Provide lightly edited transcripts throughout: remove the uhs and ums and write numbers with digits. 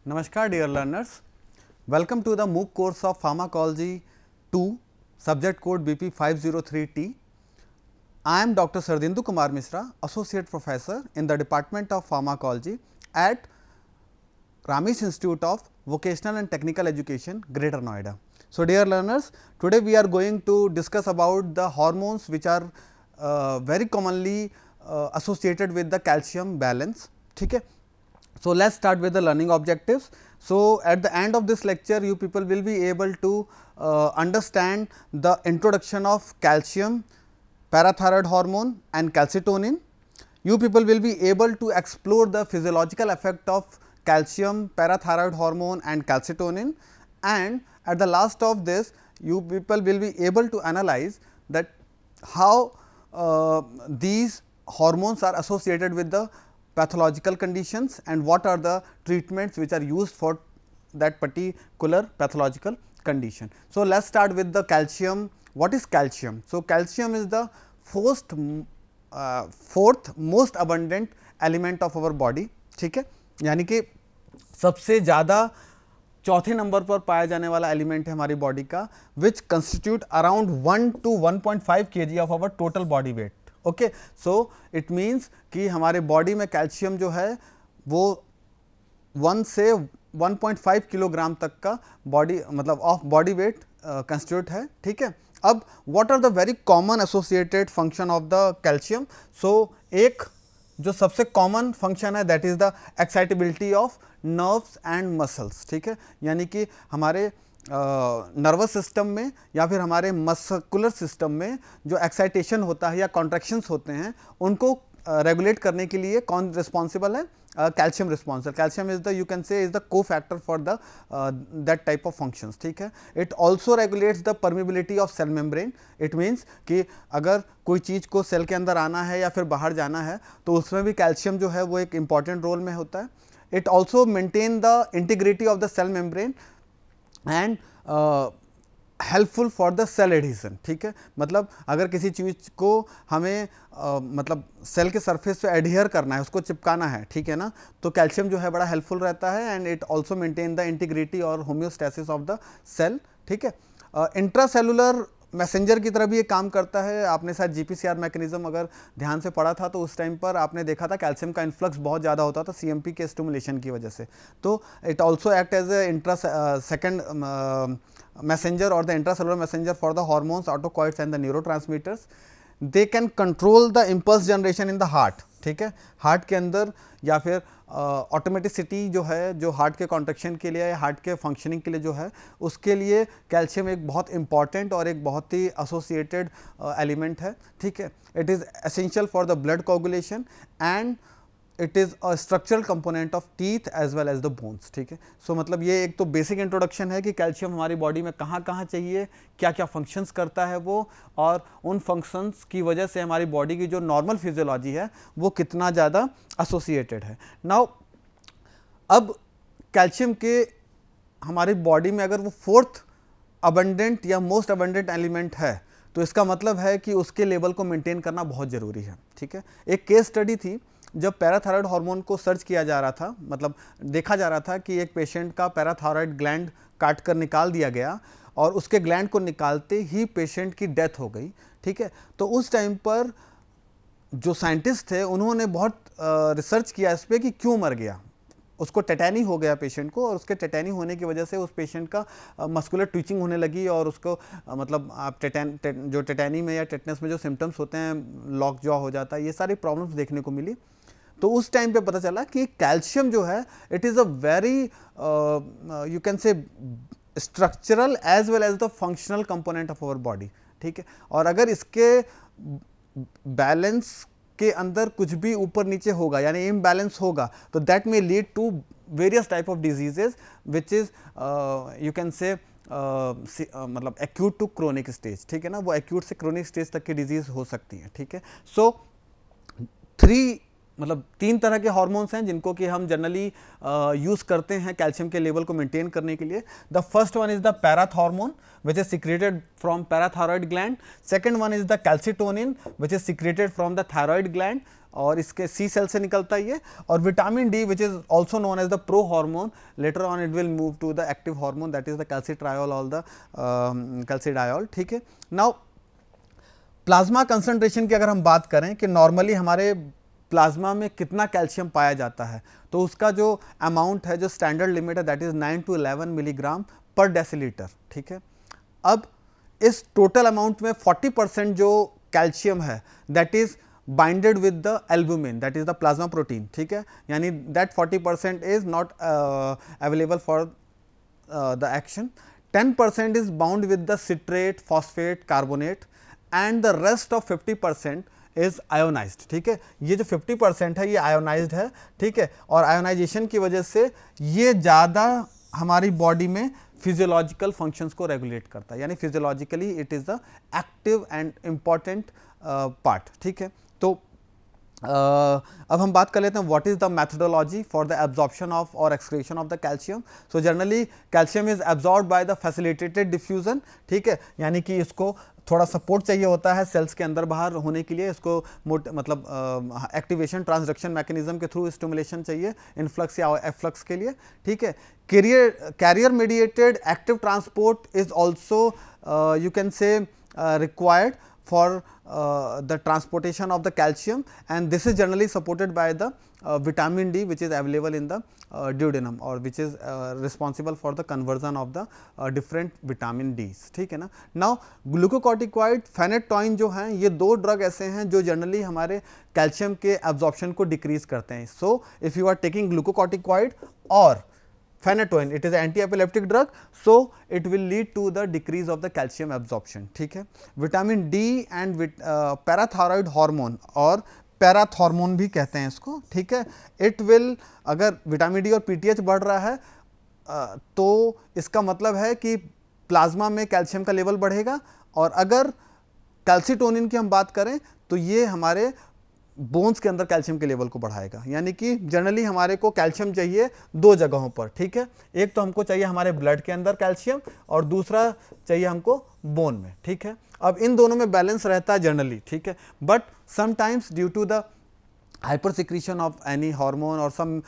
Namaskar dear learners, welcome to the MOOC course of Pharmacology 2, subject code BP503T. I am Dr. Sardindu Kumar Mishra, Associate Professor in the Department of Pharmacology at Ramesh Institute of Vocational and Technical Education, Greater Noida. So, dear learners, today we are going to discuss about the hormones which are very commonly associated with the calcium balance. Okay? So, let us start with the learning objectives. So, at the end of this lecture you people will be able to understand the introduction of calcium, parathyroid hormone and calcitonin. You people will be able to explore the physiological effect of calcium, parathyroid hormone and calcitonin, and at the last of this you people will be able to analyze that how these hormones are associated with the pathological conditions and what are the treatments which are used for that particular pathological condition. So, let us start with the calcium. What is calcium? So, calcium is the fourth most abundant element of our body. ठीक है, यानी कि सबसे ज़्यादा चौथे number पर पाया जाने वाला एलिमेंट है हमारी बॉडी का, which constitute around 1 to 1.5 kg of our total body weight. Okay, so it means कि हमारे बॉडी में कैल्शियम जो है वो 1 से 1.5 किलोग्राम तक का बॉडी मतलब ऑफ बॉडी वेट कंस्टिट्यूट है. ठीक है, अब what are the very common associated function of the calcium. So एक जो सबसे कॉमन फंक्शन है that is the excitability of nerves and muscles. ठीक है, यानी कि हमारे नर्वस सिस्टम में या फिर हमारे मस्कुलर सिस्टम में जो एक्साइटेशन होता है या कॉन्ट्रैक्शंस होते हैं उनको रेगुलेट करने के लिए कौन रिस्पॉन्सिबल है? Calcium responsible. Calcium is the you can say is the cofactor for the that type of functions. ठीक है, it also regulates the permeability of cell membrane. It means कि अगर कोई चीज़ को सेल के अंदर आना है या फिर बाहर जाना है तो उसमें भी कैल्शियम जो है वो एक इंपॉर्टेंट रोल में होता है. It also maintain the integrity of the cell membrane and helpful for the cell adhesion. ठीक है, मतलब अगर किसी चीज़ को हमें मतलब सेल के सरफेस पे एडहियर करना है, उसको चिपकाना है, ठीक है ना, तो कैल्शियम जो है बड़ा हेल्पफुल रहता है and it also maintain the integrity और होम्योस्टैसिस ऑफ द सेल. ठीक है, इंट्रासेलुलर मैसेंजर की तरह भी ये काम करता है. आपने शायद GPCR मैकेनिज्म अगर ध्यान से पढ़ा था तो उस टाइम पर आपने देखा था कैल्शियम का इन्फ्लक्स बहुत ज़्यादा होता था CMP के स्टिमुलेशन की वजह से. तो it also act as a second messenger or the intracellular messenger for the hormones, autocoids and the neurotransmitters. They can control the impulse generation in the heart. ठीक है, हार्ट के अंदर या फिर ऑटोमेटिसिटी जो है जो हार्ट के कॉन्ट्रैक्शन के लिए हार्ट के फंक्शनिंग के लिए जो है उसके लिए कैल्शियम एक बहुत इंपॉर्टेंट और एक बहुत ही एसोसिएटेड एलिमेंट है. ठीक है, it is essential for the blood coagulation and it is a structural component of teeth as well as the bones. ठीक है, सो मतलब ये एक तो बेसिक इंट्रोडक्शन है कि कैल्शियम हमारी बॉडी में कहाँ कहाँ चाहिए, क्या क्या फंक्शंस करता है वो, और उन फंक्शंस की वजह से हमारी बॉडी की जो नॉर्मल फिजियोलॉजी है वो कितना ज़्यादा एसोसिएटेड है. नाउ अब कैल्शियम के हमारी बॉडी में अगर वो फोर्थ अबंडेंट या मोस्ट अबंडेंट एलिमेंट है तो इसका मतलब है कि उसके लेवल को मेंटेन करना बहुत ज़रूरी है. ठीक है, एक केस स्टडी थी जब पैराथायरॉयड हार्मोन को सर्च किया जा रहा था, मतलब देखा जा रहा था कि एक पेशेंट का पैराथायरॉयड ग्लैंड काट कर निकाल दिया गया और उसके ग्लैंड को निकालते ही पेशेंट की डेथ हो गई. ठीक है, तो उस टाइम पर जो साइंटिस्ट थे उन्होंने बहुत रिसर्च किया इस पर कि क्यों मर गया. उसको टेटैनी हो गया पेशेंट को और उसके टेटैनी होने की वजह से उस पेशेंट का मस्कुलर ट्विचिंग होने लगी और उसको मतलब आप जो टेटैनी में या टेटनस में जो सिम्टम्स होते हैं, लॉक जॉ हो जाता है, ये सारी प्रॉब्लम्स देखने को मिली. तो उस टाइम पे पता चला कि कैल्शियम जो है it is a very you can say structural as well as the functional component of our body. ठीक है, और अगर इसके बैलेंस के अंदर कुछ भी ऊपर नीचे होगा यानी इम्बैलेंस होगा तो that may lead to various type of diseases which is you can say मतलब एक्यूट टू क्रोनिक स्टेज. ठीक है ना, वो एक्यूट से क्रोनिक स्टेज तक की डिजीज़ हो सकती है. ठीक है, सो मतलब 3 तरह के हार्मोन्स हैं जिनको कि हम जनरली यूज़ करते हैं कैल्शियम के लेवल को मेंटेन करने के लिए. The first one is the parathormone which is secreted from parathyroid gland. Second one is the calcitonin which is secreted from the thyroid gland और इसके सी सेल से निकलता है ये। और vitamin D which is also known as the pro hormone, later on it will move to the active hormone that is the calcitriol और the कैल्सिडायोल, ठीक है। नाउ प्लाज्मा कंसंट्रेशन की अगर हम बात करें कि नॉर्मली हमारे प्लाज्मा में कितना कैल्शियम पाया जाता है, तो उसका जो अमाउंट है, जो स्टैंडर्ड लिमिट है, दैट इज 9 to 11 मिलीग्राम पर डेसीलीटर, ठीक है। अब इस टोटल अमाउंट में 40% जो कैल्शियम है that is binded with the albumin that is the plasma protein, ठीक है। यानी that 40% is not available for the action. 10% is bound with the citrate, phosphate, carbonate and the rest of 50% is ionised, ठीक है। ये जो 50% है ये ionised है, ठीक है। और आयोनाइजेशन की वजह से ये ज़्यादा हमारी बॉडी में फिजियोलॉजिकल फंक्शंस को रेगुलेट करता है, यानी physiologically it is the active and important part, ठीक है। तो अब हम बात कर लेते हैं what is the methodology for the absorption of और excretion of the calcium. So generally calcium is absorbed by the facilitated diffusion, ठीक है। यानी कि इसको थोड़ा सपोर्ट चाहिए होता है सेल्स के अंदर बाहर होने के लिए, इसको मतलब एक्टिवेशन ट्रांसडक्शन मैकेनिज्म के थ्रू स्टिमुलेशन चाहिए इनफ्लक्स या एफ्लक्स के लिए, ठीक है। Carrier mediated active transport is also you can say required for the transportation of the calcium, and this is generally supported by the vitamin D which is available in the duodenum or which is responsible for the conversion of the different vitamin Ds, ठीक है ना। Now glucocorticoid, phenytoin जो हैं ये दो drug ऐसे हैं जो जनरली हमारे कैल्शियम के एब्जॉर्प्शन को डिक्रीज करते हैं। So if you are taking glucocorticoid or phenytoin, it is an anti-epileptic drug, so it will lead to the decrease of the calcium absorption, ठीक है। Vitamin D and parathyroid hormone और parathormone भी कहते हैं इसको, ठीक है। इट विल, अगर विटामिन डी और पीटीएच बढ़ रहा है तो इसका मतलब है कि प्लाज्मा में कैल्शियम का लेवल बढ़ेगा, और अगर कैल्सिटोनिन की हम बात करें तो ये हमारे बोन्स के अंदर कैल्शियम के लेवल को बढ़ाएगा। यानी कि जनरली हमारे को कैल्शियम चाहिए दो जगहों पर, ठीक है। एक तो हमको चाहिए हमारे ब्लड के अंदर कैल्शियम, और दूसरा चाहिए हमको बोन में, ठीक है। अब इन दोनों में बैलेंस रहता है जनरली, ठीक है। But sometimes due to the hypersecretion of any hormone or some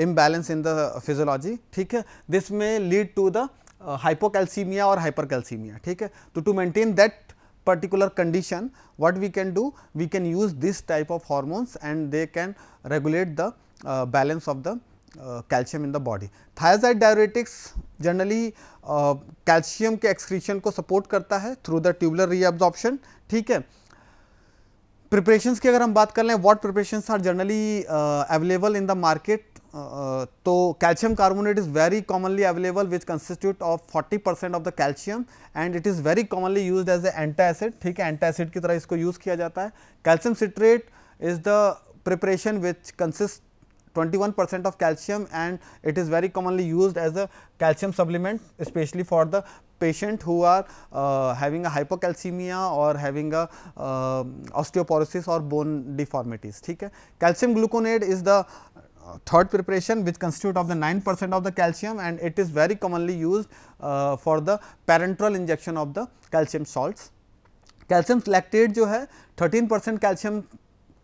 imbalance in the physiology, ठीक है, this may lead to the hypocalcaemia or hypercalcaemia, ठीक है। तो to maintain that particular condition, what we can do, we can use this type of hormones and they can regulate the balance of the calcium in the body. Thiazide diuretics generally calcium के excretion को support करता है through the tubular reabsorption, ठीक है। Preparations की अगर हम बात कर लें, what preparations are generally available in the market, तो calcium carbonate is very commonly available which constitute of 40% of the calcium and it is very commonly used as a antacid, ठीक है। एंटासिड की तरह इसको यूज़ किया जाता है। Calcium citrate is the preparation which consist 21% of calcium and it is very commonly used as a calcium supplement, especially for the patient who are having a hypocalcemia or having a osteoporosis or bone deformities, ठीक है। Calcium gluconate is the third preparation which constitute of the 9% of the calcium and it is very commonly used for the parenteral injection of the calcium salts. Calcium lactate जो है 13% calcium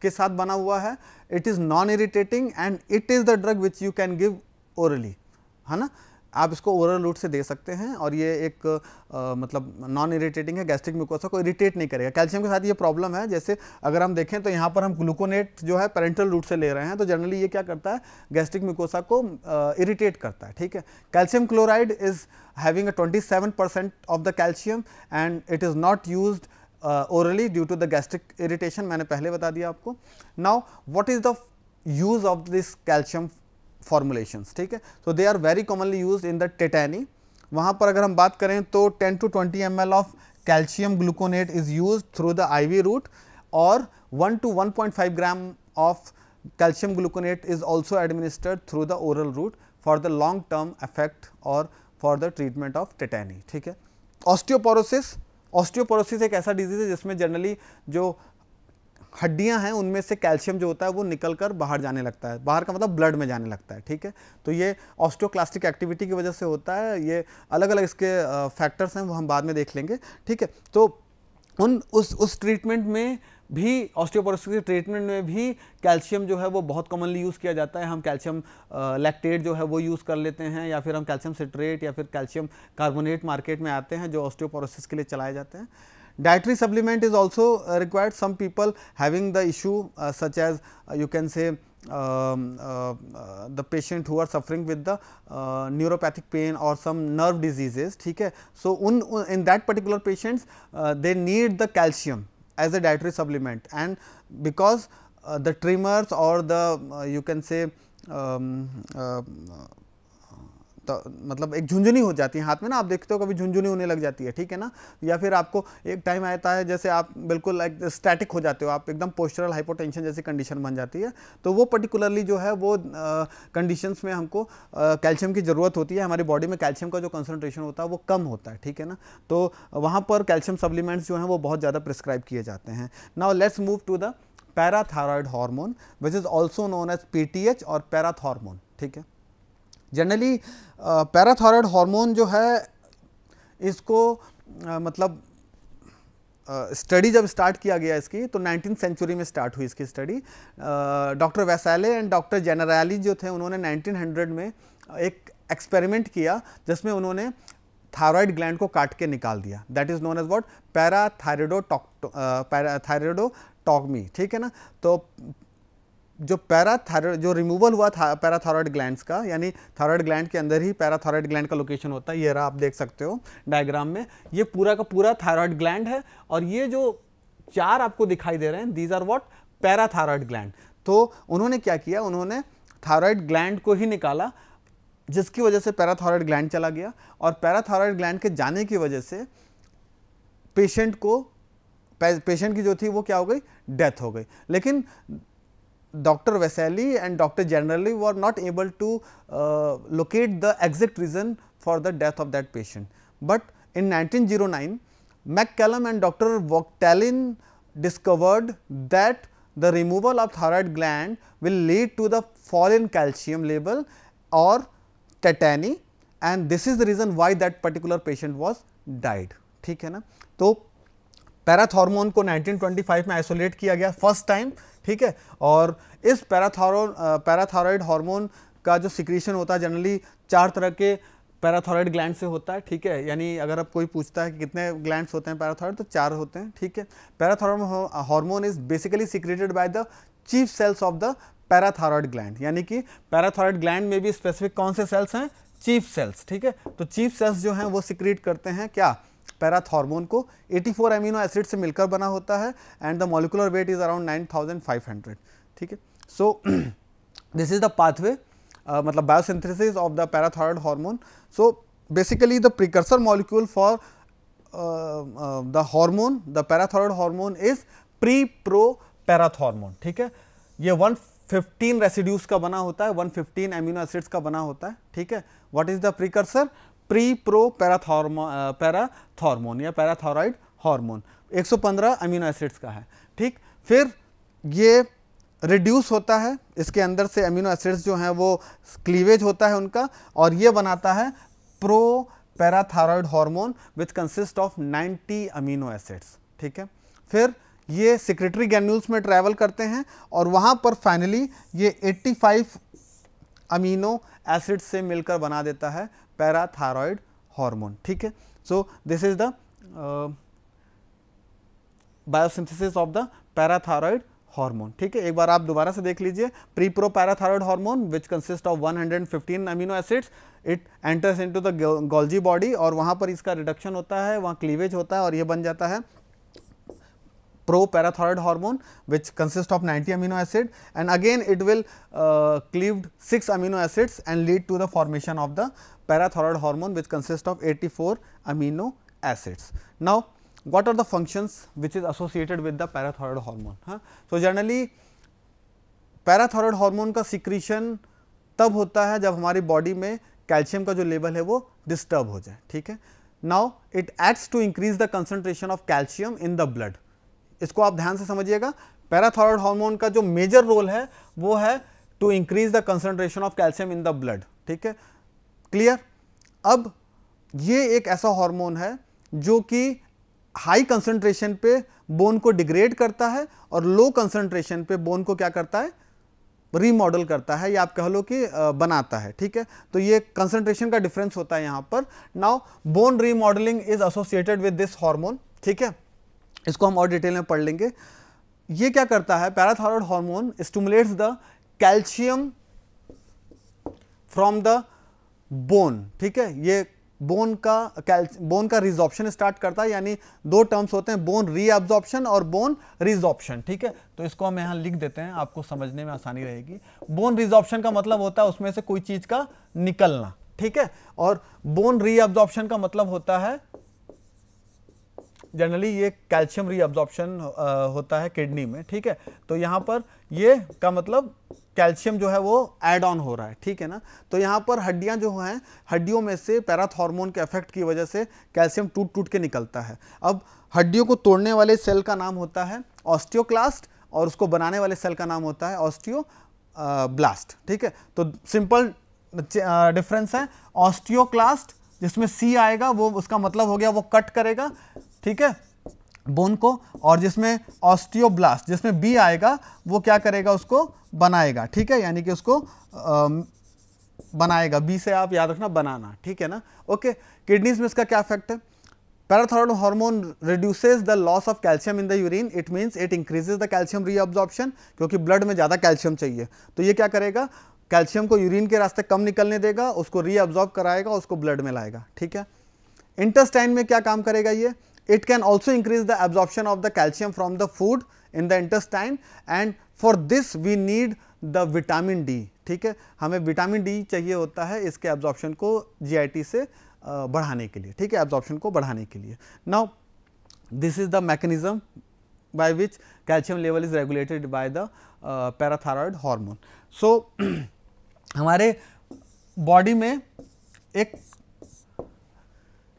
के साथ बना हुआ है। It is non irritating and it is the drug which you can give orally, है ना। आप इसको ओरल रूट से दे सकते हैं और ये एक मतलब नॉन इरिटेटिंग है, गैस्ट्रिक म्यूकोसा को इरिटेट नहीं करेगा। कैल्शियम के साथ ये प्रॉब्लम है, जैसे अगर हम देखें तो यहाँ पर हम ग्लूकोनेट जो है पेरेंटल रूट से ले रहे हैं, तो जनरली ये क्या करता है, गैस्ट्रिक म्यूकोसा को इरिटेट करता है, ठीक है। Calcium chloride is having 27% of the calcium and it is not used orally due to the gastric irritation, मैंने पहले बता दिया आपको। Now what is the use of this calcium formulations, ठीक है। So they are very commonly used in the tetany. वहाँ पर अगर हम बात करें तो 10 to 20 ml of calcium gluconate is used through the IV route और 1 to 1.5 gram of calcium gluconate is also administered through the oral route for the long term effect or for the treatment of tetany, ठीक है। Osteoporosis, osteoporosis एक ऐसा disease है जिसमें generally जो हड्डियां हैं उनमें से कैल्शियम जो होता है वो निकलकर बाहर जाने लगता है, बाहर का मतलब ब्लड में जाने लगता है, ठीक है। तो ये ऑस्टियोक्लास्टिक एक्टिविटी की वजह से होता है। ये अलग अलग इसके फैक्टर्स हैं, वो हम बाद में देख लेंगे, ठीक है। तो उस ट्रीटमेंट में भी ऑस्टियोपोरोसिस के ट्रीटमेंट में भी कैल्शियम जो है वो बहुत कॉमनली यूज़ किया जाता है। हम कैल्शियम लैक्टेट जो है वो यूज़ कर लेते हैं, या फिर हम कैल्शियम सिट्रेट या फिर कैल्शियम कार्बोनेट मार्केट में आते हैं जो ऑस्टियोपोरोसिस के लिए चलाए जाते हैं। Dietary supplement is also required. Some people having the issue such as you can say the patient who are suffering with the neuropathic pain or some nerve diseases, ठीक है, so in that particular patients they need the calcium as a dietary supplement, and because the tremors or the you can say तो मतलब एक झुंझुनी हो जाती है हाथ में ना, आप देखते हो कभी झुंझुनी होने लग जाती है, ठीक है ना, या फिर आपको एक टाइम आता है जैसे आप बिल्कुल स्टैटिक हो जाते हो, आप एकदम पोस्चरल हाइपोटेंशन जैसी कंडीशन बन जाती है, तो वो पर्टिकुलरली जो है वो कंडीशंस में हमको कैल्शियम की ज़रूरत होती है। हमारी बॉडी में कैल्शियम का जो कंसनट्रेशन होता है वो कम होता है, ठीक है ना, तो वहाँ पर कैल्शियम सप्लीमेंट्स जो हैं वो बहुत ज़्यादा प्रिस्क्राइब किए जाते हैं। Now let's move to the parathyroid hormone which is also known as PTH or parathormone, ठीक है। जनरली पैराथायरॉयड हार्मोन जो है इसको मतलब स्टडी जब स्टार्ट किया गया इसकी तो 19th सेंचुरी में स्टार्ट हुई इसकी स्टडी। डॉक्टर वैसाले एंड डॉक्टर जेनराली जो थे उन्होंने 1900 में एक एक्सपेरिमेंट किया जिसमें उन्होंने थायराइड ग्लैंड को काट के निकाल दिया, that is known as what parathyroidectomy, ठीक है ना। तो जो पैराथायरॉयड जो रिमूवल हुआ था पैराथायरॉयड ग्लैंड्स का, यानी थायरॉयड ग्लैंड के अंदर ही पैराथायरॉयड ग्लैंड का लोकेशन होता है, ये रहा आप देख सकते हो डायग्राम में, ये पूरा का पूरा थायरॉयड ग्लैंड है, और ये जो चार आपको दिखाई दे रहे हैं these are what parathyroid gland. तो उन्होंने क्या किया, उन्होंने थायरॉयड ग्लैंड को ही निकाला, जिसकी वजह से पैराथायरॉयड ग्लैंड चला गया, और पैराथायरॉयड ग्लैंड के जाने की वजह से पेशेंट की जो थी वो क्या हो गई, डेथ हो गई। लेकिन Dr. Vesali and Dr. Generali were not able to locate the exact reason for the death of that patient. But in 1909, McCallum and Dr. Vogtalin discovered that the removal of thyroid gland will lead to the fall in calcium level or tetany, and this is the reason why that particular patient was died, ठीक है ना। तो parathormone को 1925 में isolate किया गया first time, ठीक है, और इस पैराथायरॉयड हार्मोन का जो सिक्रीशन होता है जनरली 4 तरह के पैराथायरॉयड ग्लैंड से होता है, ठीक है, यानी अगर अब कोई पूछता है कि कितने ग्लैंड्स होते हैं पैराथायरॉयड, तो 4 होते हैं, ठीक है। Parathyroid hormone is basically secreted by the chief cells of the parathyroid gland, यानी कि पैराथायरॉयड ग्लैंड में भी स्पेसिफिक कौन से सेल्स हैं, चीफ सेल्स, ठीक है। तो चीफ सेल्स जो हैं वो सिक्रेट करते हैं क्या, पैराथॉर्मोन को 84 अमीनो एसिड से मिलकर बना होता है, and the molecular weight is around 9500, ठीक है। So this is the pathway, मतलब biosynthesis of the parathyroid hormone. So basically the precursor molecule for the hormone, the parathyroid hormone is prepro parathormone, ठीक है। ये 115 रेसिड्यूज का बना होता है, 115 अमीनो एसिड्स का बना होता है, ठीक है। What is the precursor, pre-pro parathormone या पैराथायरॉयड हार्मोन 115 अमीनो एसिड्स का है, ठीक। फिर ये रिड्यूस होता है, इसके अंदर से अमीनो एसिड्स जो हैं वो क्लीवेज होता है उनका, और ये बनाता है pro parathyroid hormone which consist of 90 amino acids, ठीक है। फिर ये सिक्रेटरी ग्रैन्यूल्स में ट्रैवल करते हैं, और वहाँ पर फाइनली ये 85 अमीनो एसिड से मिलकर बना देता है पैराथायरॉयड हार्मोन, ठीक है। So this is the biosynthesis of the parathyroid hormone, ठीक है। एक बार आप दोबारा से देख लीजिए, pre-pro parathyroid hormone which consist of 115 amino acids, it enters into the Golgi body, और वहाँ पर इसका रिडक्शन होता है, वहाँ क्लीवेज होता है, और ये बन जाता है pro parathyroid hormone which consists of 90 amino acid, and again it will cleaved 6 amino acids and lead to the formation of the parathyroid hormone which consists of 84 amino acids. Now what are the functions which is associated with the parathyroid hormone? So generally parathyroid hormone का secretion तब होता है जब हमारी body में calcium का जो level है वो डिस्टर्ब हो जाए, ठीक है। Now it acts to increase the concentration of calcium in the blood. इसको आप ध्यान से समझिएगा, पैराथायरॉयड हार्मोन का जो मेजर रोल है वो है to increase the concentration of calcium in the blood, ठीक है, क्लियर। अब ये एक ऐसा हार्मोन है जो कि हाई कंसंट्रेशन पे बोन को डिग्रेड करता है और लो कंसंट्रेशन पे बोन को क्या करता है, रीमॉडल करता है, या आप कह लो कि बनाता है, ठीक है। तो ये कंसंट्रेशन का डिफरेंस होता है यहां पर। Now bone remodelling is associated with this hormone, ठीक है, इसको हम और डिटेल में पढ़ लेंगे। ये क्या करता है, parathyroid hormone stimulates the calcium from the bone, ठीक है। ये बोन का रिजॉर्प्शन स्टार्ट करता है, यानी दो टर्म्स होते हैं, बोन रीअब्जॉर्प्शन और बोन रिजॉर्प्शन, ठीक है। तो इसको हम यहां लिख देते हैं, आपको समझने में आसानी रहेगी। बोन रिजॉर्प्शन का मतलब होता है उसमें से कोई चीज का निकलना, ठीक है, और बोन रीअब्जॉर्प्शन का मतलब होता है जनरली ये कैल्शियम रीअब्जॉर्प्शन होता है किडनी में, ठीक है। तो यहां पर ये का मतलब कैल्शियम जो है वो ऐड ऑन हो रहा है, ठीक है ना। तो यहाँ पर हड्डियाँ जो हैं, हड्डियों में से पैराथॉर्मोन के इफेक्ट की वजह से कैल्शियम टूट टूट के निकलता है। अब हड्डियों को तोड़ने वाले सेल का नाम होता है ऑस्टियोक्लास्ट और उसको बनाने वाले सेल का नाम होता है ऑस्टियोब्लास्ट, ठीक है। तो सिंपल डिफरेंस है, ऑस्टियोक्लास्ट जिसमें सी आएगा वो उसका मतलब हो गया वो कट करेगा, ठीक है, बोन को, और जिसमें ऑस्टियोब्लास्ट जिसमें बी आएगा वो क्या करेगा, उसको बनाएगा, ठीक है, यानी कि उसको बनाएगा, बी से आप याद रखना बनाना, ठीक है ना। ओके, किडनीज में इसका क्या इफेक्ट है, parathyroid hormone reduces the loss of calcium in the urine, it means it increases the calcium reabsorption, क्योंकि ब्लड में ज़्यादा कैल्शियम चाहिए, तो ये क्या करेगा, कैल्शियम को यूरिन के रास्ते कम निकलने देगा, उसको रीअब्जॉर्ब कराएगा, उसको ब्लड में लाएगा, ठीक है। इंटेस्टाइन में क्या काम करेगा ये, it can also increase the absorption of the calcium from the food in the intestine and for this we need the vitamin D, ठीक है, हमें विटामिन डी चाहिए होता है इसके एब्जॉर्प्शन को GIT से बढ़ाने के लिए, ठीक है, एब्जॉर्प्शन को बढ़ाने के लिए। Now this is the mechanism by which calcium level is regulated by the parathyroid hormone. So हमारे बॉडी में एक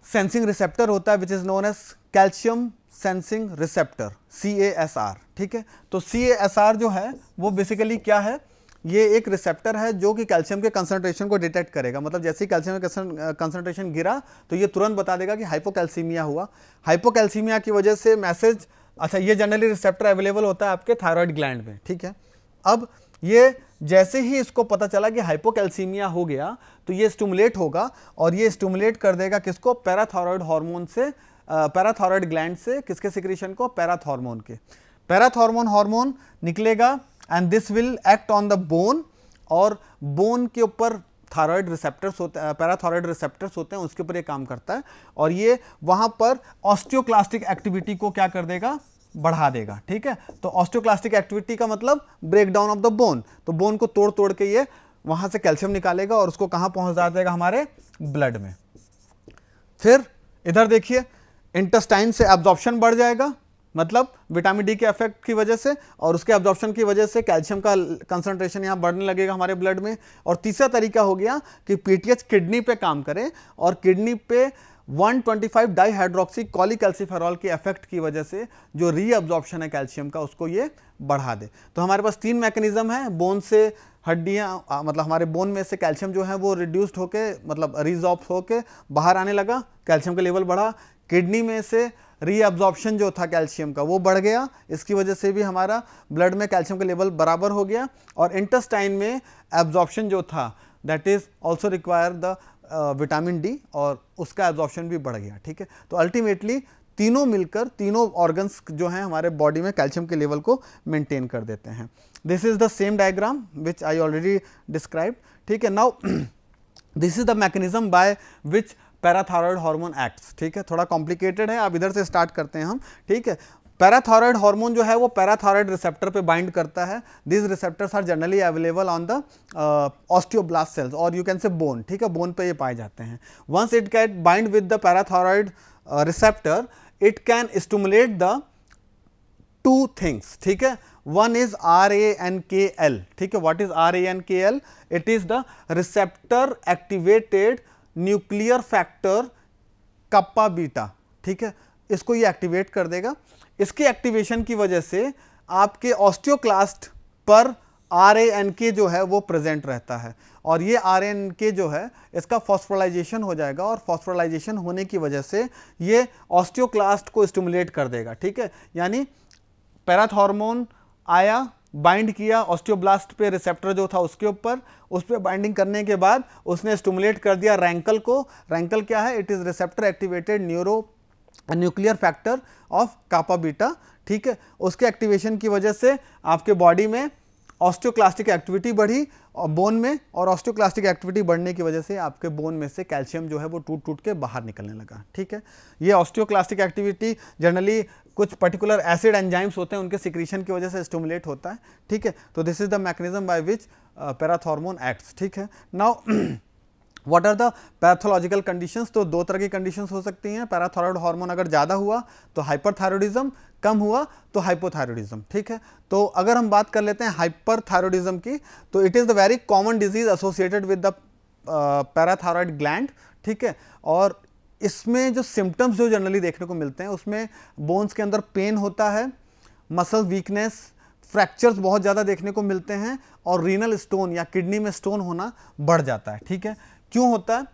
सेंसिंग रिसेप्टर होता है which is known as calcium sensing receptor, CASR, ठीक है। तो CASR जो है वो बेसिकली क्या है, ये एक रिसेप्टर है जो कि कैल्शियम के कंसंट्रेशन को डिटेक्ट करेगा, मतलब जैसे ही कैल्शियम का कंसंट्रेशन गिरा तो ये तुरंत बता देगा कि हाइपोकैल्सीमिया हुआ। हाइपोकैल्सीमिया की वजह से मैसेज, अच्छा ये जनरली रिसेप्टर अवेलेबल होता है आपके थायराइड ग्लैंड में, ठीक है। अब ये जैसे ही इसको पता चला कि हाइपोकैल्सीमिया हो गया तो ये स्टिमुलेट होगा और ये स्टिमुलेट कर देगा किसको, पैराथायरॉयड हार्मोन से, पैराथायरॉयड ग्लैंड से, किसके सिक्रीशन को, पैराथॉर्मोन के। पैराथॉर्मोन हार्मोन निकलेगा and this will act on the bone, और बोन के ऊपर थायराइड रिसेप्टर्स होते हैं, पैराथायरॉयड रिसेप्टर्स होते हैं, उसके ऊपर ये काम करता है और ये वहां पर ऑस्टियोक्लास्टिक एक्टिविटी को क्या कर देगा, बढ़ा देगा, ठीक है। तो ऑस्टियोक्लास्टिक एक्टिविटी का मतलब break down of the bone, तो बोन को तोड़ तोड़ के ये वहां से कैल्शियम निकालेगा और उसको कहां पहुंचा देगा, हमारे ब्लड में। फिर इधर देखिए, इंटेस्टाइन से एब्जॉर्प्शन बढ़ जाएगा, मतलब विटामिन डी के इफेक्ट की वजह से, और उसके एब्जॉर्प्शन की वजह से कैल्शियम का कंसंट्रेशन यहाँ बढ़ने लगेगा हमारे ब्लड में। और तीसरा तरीका हो गया कि PTH किडनी पे काम करे और किडनी पे 125 डाईहाइड्रोक्सी कॉलीकैल्सिफेरॉल के इफेक्ट की वजह से जो रीअब्जॉर्प्शन है कैल्शियम का उसको ये बढ़ा दे। तो हमारे पास तीन मैकेनिज्म है, बोन से हड्डियाँ, मतलब हमारे बोन में से कैल्शियम जो है वो रिड्यूस्ड होके, मतलब रिजॉर्ब होके बाहर आने लगा, कैल्शियम का लेवल बढ़ा। किडनी में से रीअब्जॉर्प्शन जो था कैल्शियम का वो बढ़ गया, इसकी वजह से भी हमारा ब्लड में कैल्शियम का लेवल बराबर हो गया। और इंटेस्टाइन में एब्जॉर्प्शन जो था that is also require the vitamin D, और उसका एब्जॉर्प्शन भी बढ़ गया, ठीक है। तो अल्टीमेटली तीनों मिलकर, तीनों ऑर्गन्स जो हैं हमारे बॉडी में कैल्शियम के लेवल को मेंटेन कर देते हैं। This is the same diagram which I already describe, ठीक है। Now this is the mechanism by which parathyroid hormone acts, ठीक है, थोड़ा कॉम्प्लिकेटेड है, आप इधर से स्टार्ट करते हैं हम, ठीक है। पैराथायरॉयड हार्मोन जो है वो पैराथायरॉयड रिसेप्टर पे बाइंड करता है। This receptors are generally available on the osteoblast cells or you can say bone, ठीक है, बोन पे ये पाए जाते हैं। Once it can bind with the parathyroid receptor, it can stimulate the two things, ठीक है। वन इज RANKL, ठीक है। What is RANKL? It is the receptor activated nuclear factor kappa beta, ठीक है, इसको ये एक्टिवेट कर देगा। इसके एक्टिवेशन की वजह से आपके ऑस्टियोक्लास्ट पर RANK जो है वो प्रेजेंट रहता है, और ये RANK जो है इसका फॉस्फोराइलेशन हो जाएगा, और फॉस्फोराइलेशन होने की वजह से ये ऑस्टियोक्लास्ट को स्टिमुलेट कर देगा, ठीक है। यानी पैराथॉर्मोन आया, बाइंड किया ऑस्टियोब्लास्ट पे, रिसेप्टर जो था उसके ऊपर, उस पर बाइंडिंग करने के बाद उसने स्टिमुलेट कर दिया रैंकल को। रैंकल क्या है? It is receptor activated nuclear factor of kappa beta, ठीक है। उसके एक्टिवेशन की वजह से आपके बॉडी में ऑस्टियोक्लास्टिक एक्टिविटी बढ़ी और बोन में, और ऑस्टियोक्लास्टिक एक्टिविटी बढ़ने की वजह से आपके बोन में से कैल्शियम जो है वो टूट टूट के बाहर निकलने लगा, ठीक है। ये ऑस्टियोक्लास्टिक एक्टिविटी जनरली कुछ पर्टिकुलर एसिड एंजाइम्स होते हैं उनके सिक्रीशन की वजह से स्टिमुलेट होता है, ठीक है। तो this is the mechanism by which parathormone acts, ठीक है। Now what are the pathological conditions? तो दो तरह की कंडीशंस हो सकती हैं। पैराथायरॉयड हार्मोन अगर ज़्यादा हुआ तो हाइपरथायरॉयडिज्म, कम हुआ तो हाइपोथायरॉयडिज्म, ठीक है। तो अगर हम बात कर लेते हैं हाइपरथायरॉयडिज्म की, तो it is the very common disease associated with the parathyroid gland, ठीक है। और इसमें जो सिम्टम्स जो जनरली देखने को मिलते हैं उसमें बोन्स के अंदर पेन होता है, मसल वीकनेस, फ्रैक्चर्स बहुत ज़्यादा देखने को मिलते हैं, और रीनल स्टोन या किडनी में स्टोन होना बढ़ जाता है, ठीक है। क्यों होता है?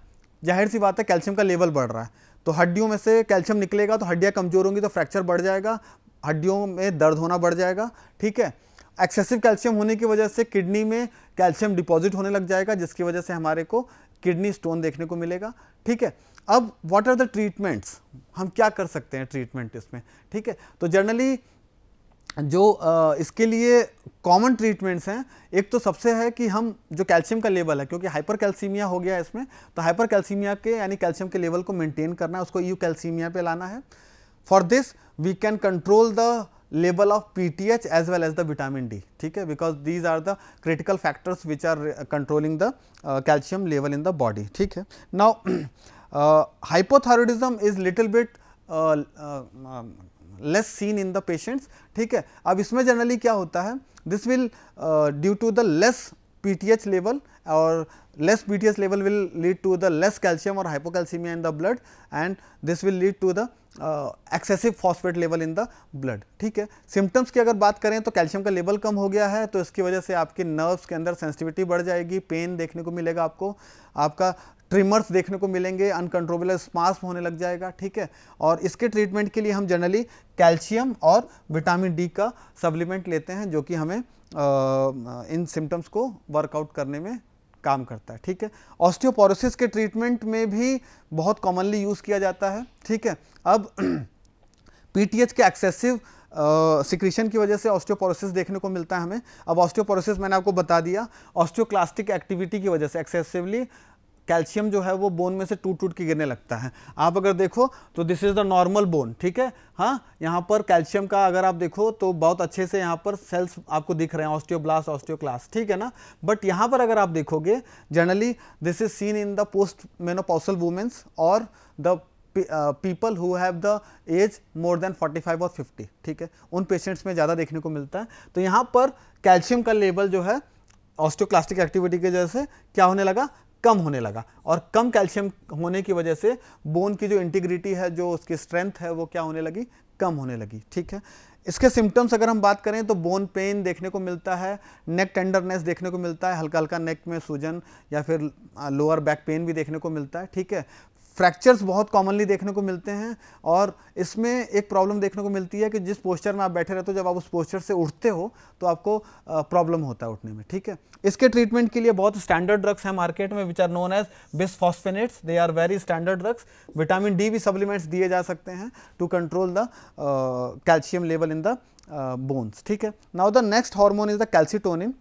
जाहिर सी बात है, कैल्शियम का लेवल बढ़ रहा है, तो हड्डियों में से कैल्शियम निकलेगा तो हड्डियाँ कमजोर होंगी तो फ्रैक्चर बढ़ जाएगा, हड्डियों में दर्द होना बढ़ जाएगा, ठीक है। एक्सेसिव कैल्शियम होने की वजह से किडनी में कैल्शियम डिपॉजिट होने लग जाएगा, जिसकी वजह से हमारे को किडनी स्टोन देखने को मिलेगा, ठीक है। अब व्हाट आर द ट्रीटमेंट्स? हम क्या कर सकते हैं ट्रीटमेंट इसमें, ठीक है। तो जनरली जो इसके लिए कॉमन ट्रीटमेंट्स हैं, एक तो सबसे है कि हम जो कैल्शियम का लेवल है, क्योंकि हाइपर कैल्सीमिया हो गया है इसमें, तो हाइपर कैल्सीमिया के यानी कैल्शियम के लेवल को मेंटेन करना है, उसको यूकैल्सीमिया पे लाना है। For this we can control the level of PTH as well as the vitamin D, ठीक है, because these are the critical factors which are controlling the calcium level in the body, ठीक है। Now hypothyroidism is little bit less seen in the patients, ठीक है। अब इसमें generally क्या होता है, this will due to the less PTH level, और less PTH level will lead to the less calcium or hypocalcaemia in the blood, and this will lead to the excessive phosphate level in the blood, ठीक है। Symptoms की अगर बात करें तो calcium का level कम हो गया है, तो इसकी वजह से आपके नर्व्स के अंदर सेंसिटिविटी बढ़ जाएगी, पेन देखने को मिलेगा आपको, आपका ट्रिमर्स देखने को मिलेंगे, अनकंट्रोलेबल स्पास्म होने लग जाएगा, ठीक है। और इसके ट्रीटमेंट के लिए हम जनरली कैल्शियम और विटामिन D का सप्लीमेंट लेते हैं, जो कि हमें इन सिम्टम्स को वर्कआउट करने में काम करता है, ठीक है। ऑस्टियोपोरोसिस के ट्रीटमेंट में भी बहुत कॉमनली यूज़ किया जाता है, ठीक है। अब PTH के एक्सेसिव सिक्रीशन की वजह से ऑस्टियोपोरोसिस देखने को मिलता है हमें। अब ऑस्टियोपोरोसिस मैंने आपको बता दिया, ऑस्टियोक्लास्टिक एक्टिविटी की वजह से एक्सेसिवली कैल्शियम जो है वो बोन में से टूट टूट के गिरने लगता है। आप अगर देखो तो this is the normal bone, ठीक है। हाँ, यहाँ पर कैल्शियम का अगर आप देखो तो बहुत अच्छे से यहाँ पर सेल्स आपको दिख रहे हैं, ऑस्टियोब्लास्ट, ऑस्टियोक्लास्ट, ठीक है ना। बट यहाँ पर अगर आप देखोगे generally this is seen in the post menopausal womens और the people who have the age more than 45 और 50, ठीक है, उन पेशेंट्स में ज़्यादा देखने को मिलता है। तो यहाँ पर कैल्शियम का लेवल जो है ऑस्टियोक्लास्टिक एक्टिविटी की वजह से क्या होने लगा, कम होने लगा, और कम कैल्शियम होने की वजह से बोन की जो इंटीग्रिटी है, जो उसकी स्ट्रेंथ है, वो क्या होने लगी, कम होने लगी, ठीक है। इसके सिम्टम्स अगर हम बात करें तो बोन पेन देखने को मिलता है, नेक टेंडरनेस देखने को मिलता है, हल्का हल्का नेक में सूजन या फिर लोअर बैक पेन भी देखने को मिलता है, ठीक है। फ्रैक्चर्स बहुत कॉमनली देखने को मिलते हैं, और इसमें एक प्रॉब्लम देखने को मिलती है कि जिस पोस्चर में आप बैठे रहते हो, जब आप उस पोस्चर से उठते हो तो आपको प्रॉब्लम होता है उठने में, ठीक है। इसके ट्रीटमेंट के लिए बहुत स्टैंडर्ड ड्रग्स हैं मार्केट में, which are known as bisphosphonates, they are very standard drugs. Vitamin D भी सप्लीमेंट्स दिए जा सकते हैं to control the calcium level in the bones, ठीक है। Now the next hormone is the calcitonin,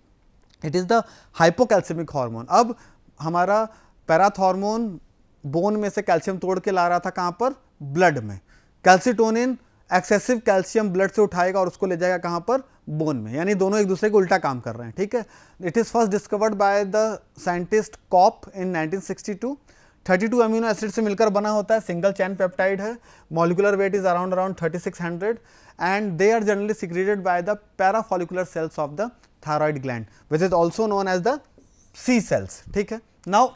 it is the hypocalcaemic hormone. अब हमारा parathormone bone में से कैल्शियम तोड़ के ला रहा था कहाँ पर, ब्लड में। कैल्सिटोनिन एक्सेसिव कैल्शियम ब्लड से उठाएगा और उसको ले जाएगा कहाँ पर, बोन में, यानी दोनों एक दूसरे को उल्टा काम कर रहे हैं, ठीक है। It is first discovered by the scientist Copp in 1962। 32 amino acid से मिलकर बना होता है, सिंगल चैन पेप्टाइड है, molecular weight is around 3600, and they are generally secreted by the parafollicular cells of the thyroid gland, which is also known as the C cells, ठीक है। Now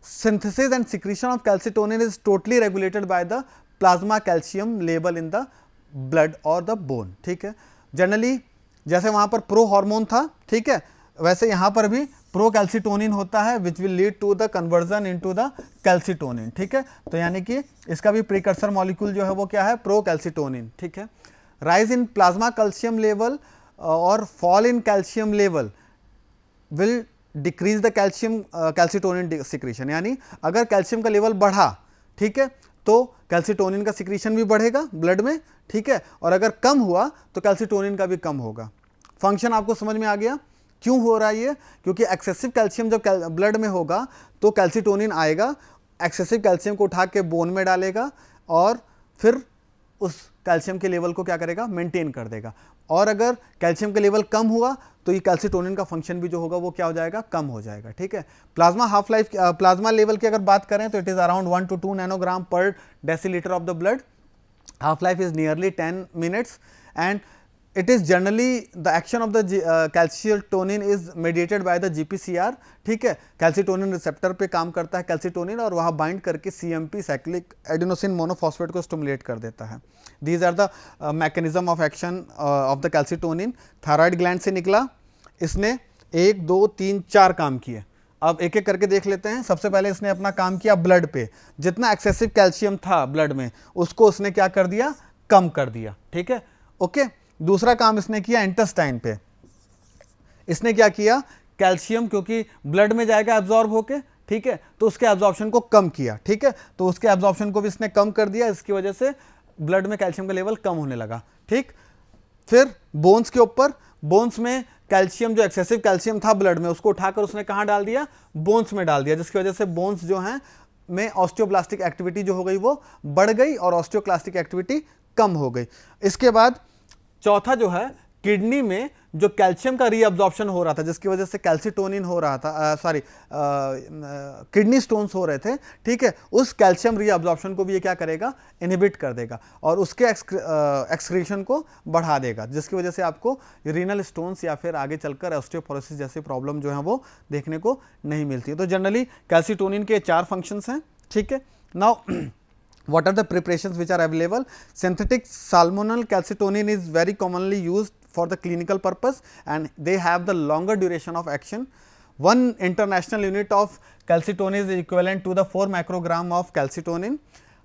synthesis and secretion of calcitonin is totally regulated by the plasma calcium level in the blood or the bone, ठीक है। Generally जैसे वहां पर pro hormone था, ठीक है, वैसे यहाँ पर भी प्रो कैल्सिटोनिन होता है which will lead to the conversion into the calcitonin, ठीक है। तो यानी कि इसका भी प्रीकर्सर मॉलिक्यूल जो है वो क्या है, प्रो कैल्सिटोनिन, ठीक है। Rise in plasma calcium level और fall in calcium level will decrease the calcitonin secretion, यानी अगर कैल्शियम का लेवल बढ़ा, ठीक है, तो कैल्सिटोनिन का सिक्रीशन भी बढ़ेगा ब्लड में, ठीक है, और अगर कम हुआ तो कैल्सिटोनिन का भी कम होगा। फंक्शन आपको समझ में आ गया क्यों हो रहा है ये, क्योंकि एक्सेसिव कैल्शियम जब ब्लड में होगा तो कैल्सिटोनिन आएगा, एक्सेसिव कैल्शियम को उठा के बोन में डालेगा और फिर उस कैल्शियम के लेवल को क्या करेगा, मेंटेन कर देगा। और अगर कैल्शियम का लेवल कम हुआ तो ये कैल्सिटोनिन का फंक्शन भी जो होगा वो क्या हो जाएगा, कम हो जाएगा, ठीक है। Plasma half life, plasma level की अगर बात करें तो it is around 1 to 2 nanogram per decilitre of the blood. Half life is nearly 10 minutes and it is generally the action of the calcitonin is mediated by the GPCR, ठीक है। Calcitonin receptor पे काम करता है calcitonin और वहाँ bind करके CMP cyclic adenosine monophosphate को स्टिमुलेट कर देता है। These are the mechanism of action of the calcitonin. Thyroid gland से निकला, इसने 1 2 3 4 काम किए। अब एक एक करके देख लेते हैं। सबसे पहले इसने अपना काम किया ब्लड पे, जितना एक्सेसिव कैल्शियम था ब्लड में उसको उसने क्या कर दिया, कम कर दिया, ठीक है, ओके। दूसरा काम इसने किया इंटेस्टाइन पे, इसने क्या किया, कैल्शियम क्योंकि ब्लड में जाएगा एब्जॉर्ब होके, ठीक है, तो उसके एब्जॉर्प्शन को कम किया, ठीक है, तो उसके एब्जॉर्प्शन को भी इसने कम कर दिया, इसकी वजह से ब्लड में कैल्शियम का लेवल कम होने लगा, ठीक। फिर बोन्स के ऊपर, बोन्स में कैल्शियम जो एक्सेसिव कैल्शियम था ब्लड में उसको उठाकर उसने कहाँ डाल दिया, बोन्स में डाल दिया, जिसकी वजह से बोन्स जो हैं में ऑस्टियोब्लास्टिक एक्टिविटी जो हो गई वो बढ़ गई और ऑस्टियोक्लास्टिक एक्टिविटी कम हो गई। इसके बाद चौथा जो है, किडनी में जो कैल्शियम का रीअब्जॉर्प्शन हो रहा था जिसकी वजह से कैल्सिटोनिन हो रहा था, किडनी स्टोन्स हो रहे थे, ठीक है, उस कैल्शियम रीअब्जॉर्प्शन को भी ये क्या करेगा, इनहिबिट कर देगा और उसके एक्सक्रीशन को बढ़ा देगा, जिसकी वजह से आपको रीनल स्टोन्स या फिर आगे चलकर ऑस्टियोपोरोसिस जैसी प्रॉब्लम जो है वो देखने को नहीं मिलती है। तो जनरली कैल्सिटोनिन के 4 फंक्शंस हैं, ठीक है। Now what are the preparations which are available? Synthetic salmonal calcitonin is very commonly used for the clinical purpose and they have the longer duration of action. 1 international unit of calcitonin is equivalent to the 4 microgram of calcitonin.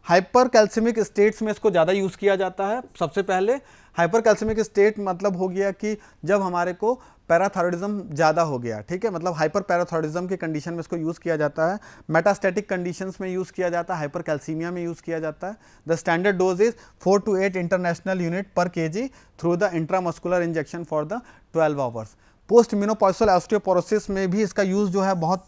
हाइपरकैल्सिमिक states में इसको ज़्यादा use किया जाता है। सबसे पहले हाइपरकैल्सिमिक state मतलब हो गया कि जब हमारे को पैराथायरॉइडिज्म ज़्यादा हो गया, ठीक है, मतलब हाइपर पैराथायरॉइडिज्म के कंडीशन में इसको यूज़ किया जाता है। मेटास्टैटिक कंडीशंस में यूज़ किया जाता है, हाइपरकैल्सीमिया में यूज़ किया जाता है। The standard dose is 4 to 8 international unit per kg through the intramuscular injection for the 12 hours. Post menopausal osteoporosis में भी इसका यूज़ जो है बहुत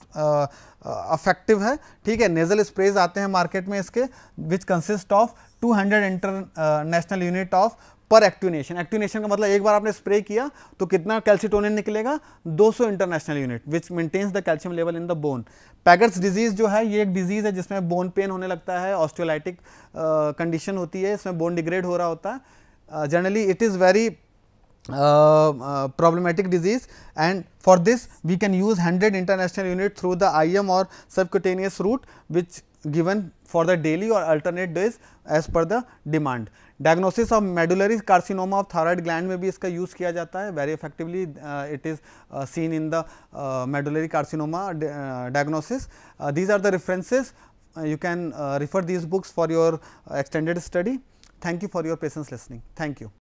अफेक्टिव है, ठीक है। नेजल स्प्रेज आते हैं मार्केट में इसके which consist of 200 international unit of पर एक्टिनेशन। एक्टिनेशन का मतलब एक बार आपने स्प्रे किया तो कितना कैल्सिटोनिन निकलेगा, 200 international unit which maintains the calcium level in the bone. Paget's disease जो है ये एक डिजीज है जिसमें बोन पेन होने लगता है, ऑस्टियोलाइटिक कंडीशन होती है, इसमें बोन डिग्रेड हो रहा होता है। Generally it is very problematic disease and for this we can use 100 international unit through the IM or subcutaneous route which given for the daily or alternate days as per the demand. Diagnosis of medullary carcinoma of thyroid gland में भी इसका use किया जाता है very effectively. It is seen in the medullary carcinoma diagnosis. These are the references. You can refer these books for your extended study. Thank you for your patience listening. Thank you.